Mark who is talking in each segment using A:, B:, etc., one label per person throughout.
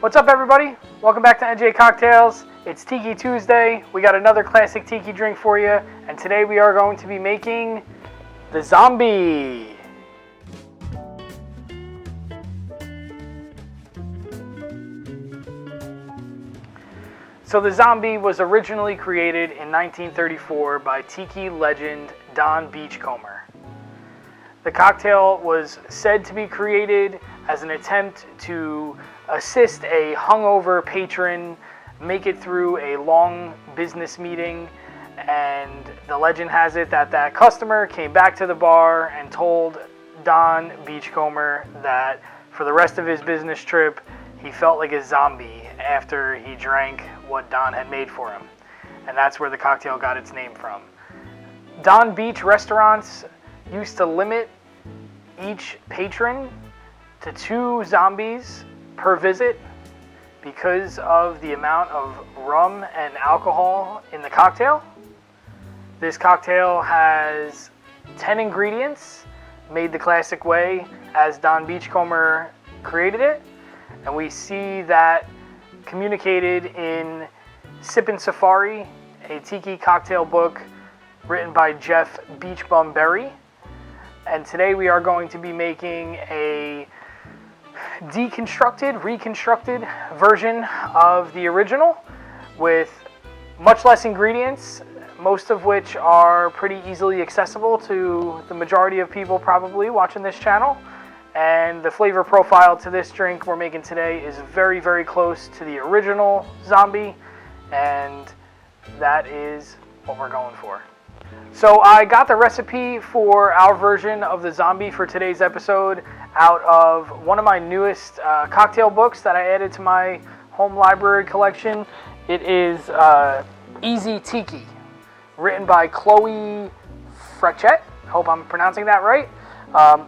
A: What's up, everybody? Welcome back to NJ Cocktails. It's Tiki Tuesday. We got another classic tiki drink for you, and today we are going to be making the Zombie. So the Zombie was originally created in 1934 by tiki legend Don Beachcomber. The cocktail was said to be created as an attempt to assist a hungover patron make it through a long business meeting, and the legend has it that that customer came back to the bar and told Don Beachcomber that for the rest of his business trip he felt like a zombie after he drank what Don had made for him, and that's where the cocktail got its name from. Don Beach restaurants used to limit each patron to 2 zombies per visit because of the amount of rum and alcohol in the cocktail. This cocktail has 10 ingredients made the classic way as Don Beachcomber created it, and we see that communicated in Sippin' Safari, a tiki cocktail book written by Jeff Beachbum Berry. And today we are going to be making a reconstructed version of the original with much less ingredients, most of which are pretty easily accessible to the majority of people probably watching this channel. And the flavor profile to this drink we're making today is very, very close to the original Zombie, and that is what we're going for. So I got the recipe for our version of the Zombie for today's episode out of one of my newest cocktail books that I added to my home library collection. It is Easy Tiki, written by Chloe Frechette. I hope I'm pronouncing that right.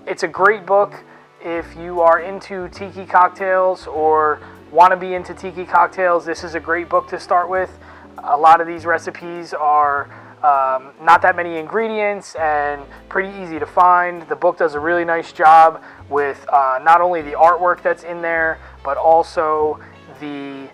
A: It's a great book if you are into tiki cocktails or want to be into tiki cocktails. This is a great book to start with. A lot of these recipes are not that many ingredients and pretty easy to find. The book does a really nice job with not only the artwork that's in there, but also the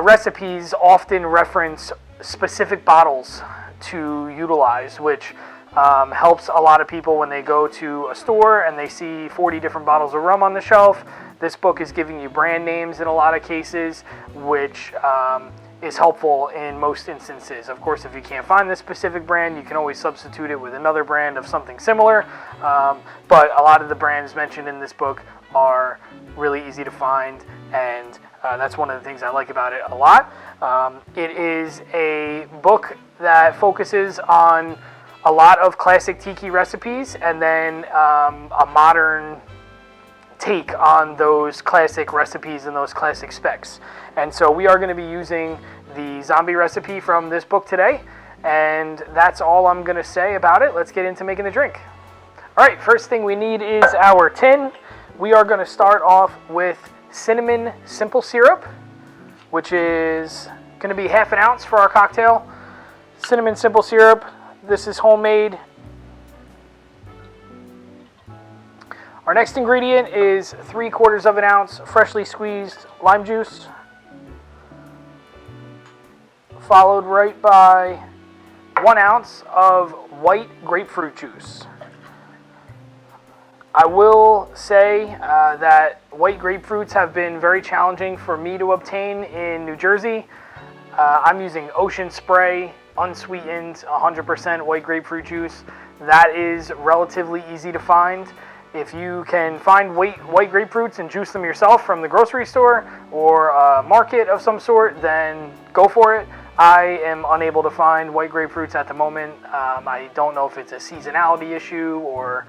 A: recipes often reference specific bottles to utilize, which helps a lot of people when they go to a store and they see 40 different bottles of rum on the shelf. This book is giving you brand names in a lot of cases, which is helpful in most instances. Of course, if you can't find this specific brand, you can always substitute it with another brand of something similar. But a lot of the brands mentioned in this book are really easy to find, and that's one of the things I like about it a lot. It is a book that focuses on a lot of classic tiki recipes and then a modern take on those classic recipes and those classic specs. And so we are going to be using the Zombie recipe from this book today, and that's all I'm going to say about it. Let's get into making the drink. Alright, first thing we need is our tin. We are going to start off with cinnamon simple syrup, which is going to be half an ounce for our cocktail. Cinnamon simple syrup, this is homemade. Our next ingredient is 3/4 of an ounce freshly squeezed lime juice, followed right by 1 ounce of white grapefruit juice. I will say that white grapefruits have been very challenging for me to obtain in New Jersey. I'm using Ocean Spray, unsweetened, 100% white grapefruit juice. That is relatively easy to find. If you can find white grapefruits and juice them yourself from the grocery store or a market of some sort, then go for it. I am unable to find white grapefruits at the moment. I don't know if it's a seasonality issue or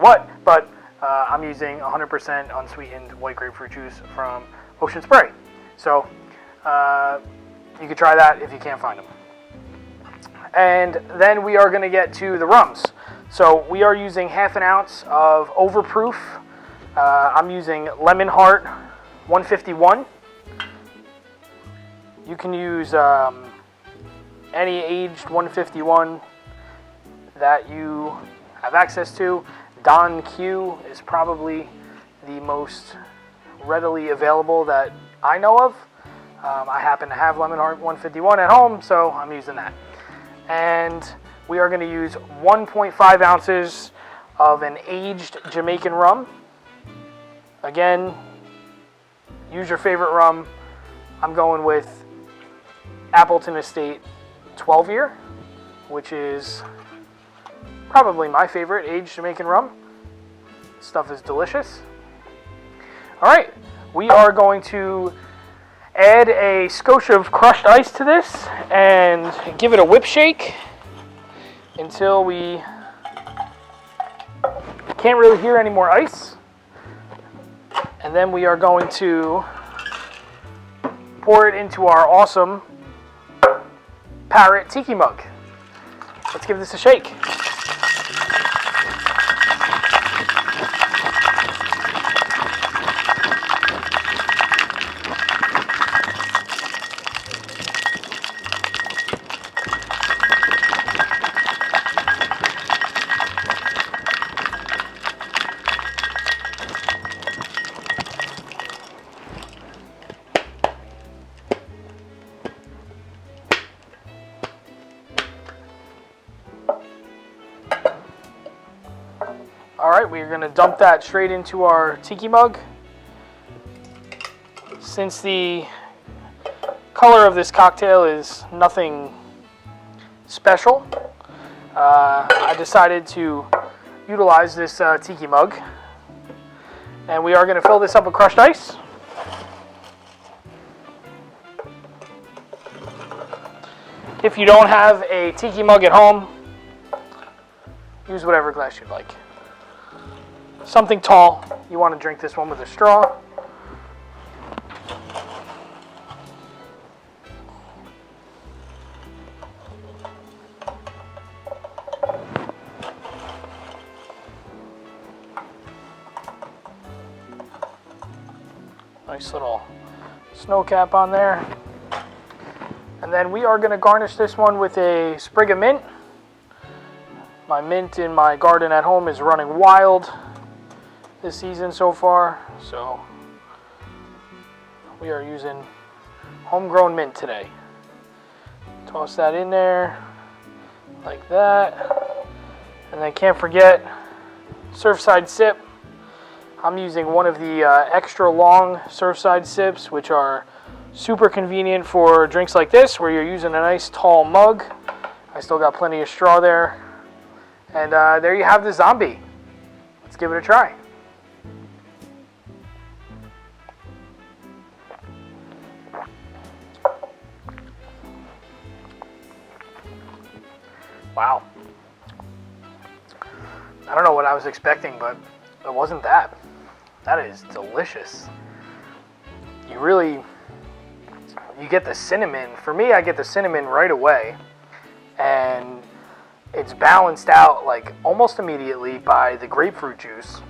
A: what, but I'm using 100% unsweetened white grapefruit juice from Ocean Spray. So you can try that if you can't find them. And then we are going to get to the rums. So we are using half an ounce of Overproof. I'm using Lemon Heart 151. You can use any aged 151 that you have access to. Don Q is probably the most readily available that I know of. I happen to have Lemon Heart 151 at home, so I'm using that. And we are going to use 1.5 ounces of an aged Jamaican rum. Again, use your favorite rum. I'm going with Appleton Estate 12-year, which is probably my favorite aged Jamaican rum. Stuff is delicious. All right, we are going to add a skosh of crushed ice to this and give it a whip shake until we can't really hear any more ice. And then we are going to pour it into our awesome Parrot Tiki mug. Let's give this a shake. Alright, we're going to dump that straight into our tiki mug. Since the color of this cocktail is nothing special, I decided to utilize this tiki mug. And we are going to fill this up with crushed ice. If you don't have a tiki mug at home, use whatever glass you'd like. Something tall. You want to drink this one with a straw. Nice little snow cap on there. And then we are going to garnish this one with a sprig of mint. My mint in my garden at home is running wild this season so far, so we are using homegrown mint today. Toss that in there like that, and then can't forget Surfside sip. I'm using one of the extra long Surfside sips, which are super convenient for drinks like this where you're using a nice tall mug. I still got plenty of straw there, and there you have the zombie. Let's give it a try. Wow. I don't know what I was expecting, but it wasn't that. That is delicious. You get the cinnamon. For me, I get the cinnamon right away. And it's balanced out like almost immediately by the grapefruit juice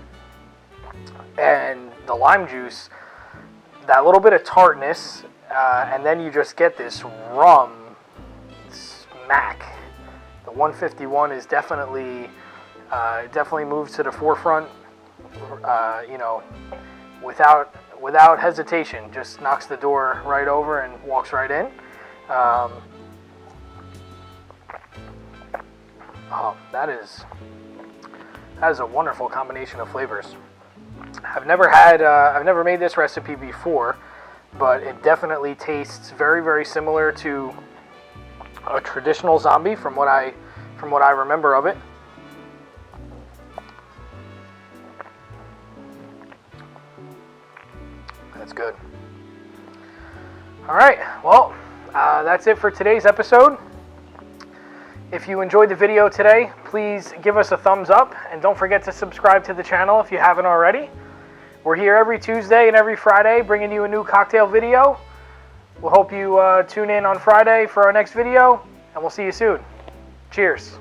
A: and the lime juice. That little bit of tartness, and then you just get this rum smack. The 151 is definitely moved to the forefront, without hesitation. Just knocks the door right over and walks right in. That is a wonderful combination of flavors. I've never made this recipe before, but it definitely tastes very, very similar to a traditional zombie from what I remember of it. That's good. All right, well, that's it for today's episode. If you enjoyed the video today, please give us a thumbs up, and don't forget to subscribe to the channel if you haven't already. We're here every Tuesday and every Friday bringing you a new cocktail video. We'll hope you tune in on Friday for our next video, and we'll see you soon. Cheers.